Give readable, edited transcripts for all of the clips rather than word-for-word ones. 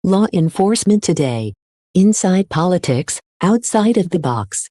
Law Enforcement Today. Inside Politics, Outside of the Box.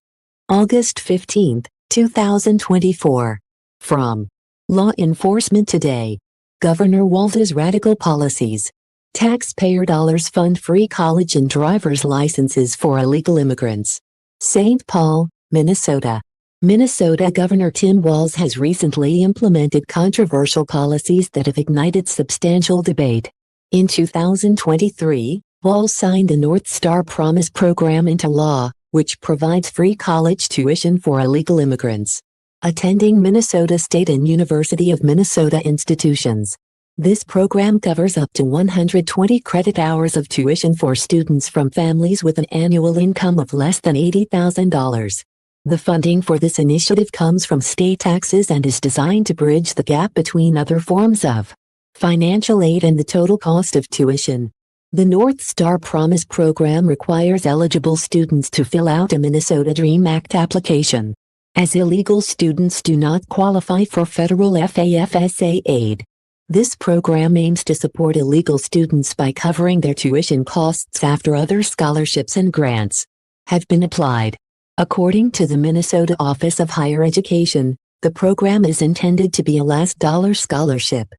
August 15, 2024. From Law Enforcement Today. Governor Walz's radical policies. Taxpayer dollars fund free college and driver's licenses for illegal immigrants. St. Paul, Minnesota. Minnesota Governor Tim Walz has recently implemented controversial policies that have ignited substantial debate. In 2023, Walz signed the North Star Promise program into law, which provides free college tuition for illegal immigrants attending Minnesota State and University of Minnesota institutions. This program covers up to 120 credit hours of tuition for students from families with an annual income of less than $80,000. The funding for this initiative comes from state taxes and is designed to bridge the gap between other forms of financial aid and the total cost of tuition. The North Star Promise program requires eligible students to fill out a Minnesota DREAM Act application, as illegal students do not qualify for federal FAFSA aid. This program aims to support illegal students by covering their tuition costs after other scholarships and grants have been applied. According to the Minnesota Office of Higher Education, the program is intended to be a last dollar scholarship,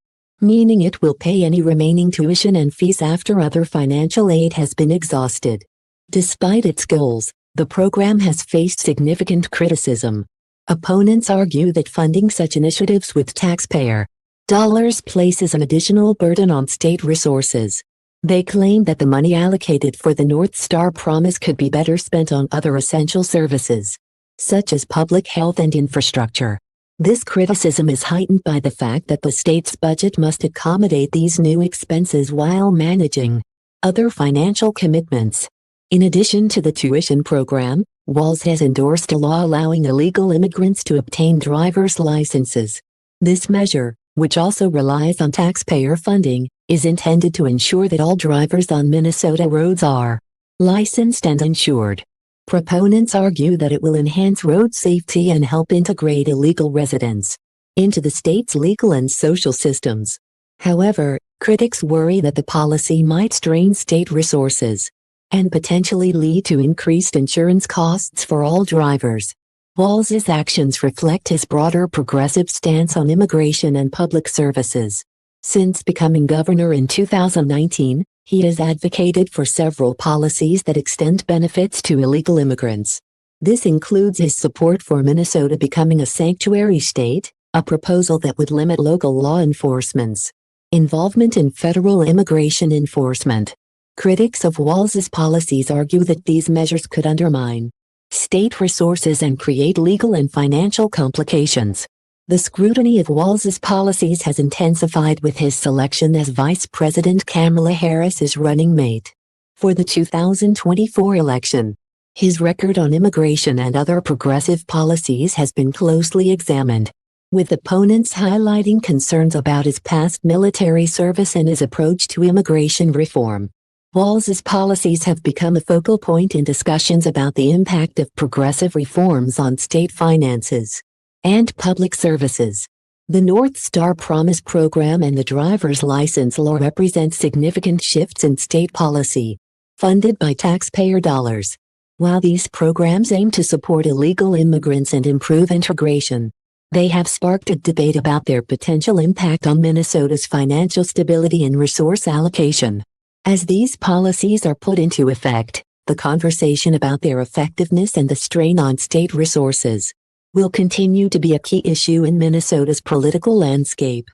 meaning it will pay any remaining tuition and fees after other financial aid has been exhausted. Despite its goals, the program has faced significant criticism. Opponents argue that funding such initiatives with taxpayer dollars places an additional burden on state resources. They claim that the money allocated for the North Star Promise could be better spent on other essential services, such as public health and infrastructure. This criticism is heightened by the fact that the state's budget must accommodate these new expenses while managing other financial commitments. In addition to the tuition program, Walz has endorsed a law allowing illegal immigrants to obtain driver's licenses. This measure, which also relies on taxpayer funding, is intended to ensure that all drivers on Minnesota roads are licensed and insured. Proponents argue that it will enhance road safety and help integrate illegal residents into the state's legal and social systems. However, critics worry that the policy might strain state resources and potentially lead to increased insurance costs for all drivers. Walz's actions reflect his broader progressive stance on immigration and public services. Since becoming governor in 2019, he has advocated for several policies that extend benefits to illegal immigrants. This includes his support for Minnesota becoming a sanctuary state, a proposal that would limit local law enforcement's involvement in federal immigration enforcement. Critics of Walz's policies argue that these measures could undermine state resources and create legal and financial complications. The scrutiny of Walz's policies has intensified with his selection as Vice President Kamala Harris's running mate for the 2024 election. His record on immigration and other progressive policies has been closely examined, with opponents highlighting concerns about his past military service and his approach to immigration reform. Walz's policies have become a focal point in discussions about the impact of progressive reforms on state finances and public services. The North Star Promise program and the driver's license law represent significant shifts in state policy, funded by taxpayer dollars. While these programs aim to support illegal immigrants and improve integration, they have sparked a debate about their potential impact on Minnesota's financial stability and resource allocation. As these policies are put into effect, the conversation about their effectiveness and the strain on state resources will continue to be a key issue in Minnesota's political landscape.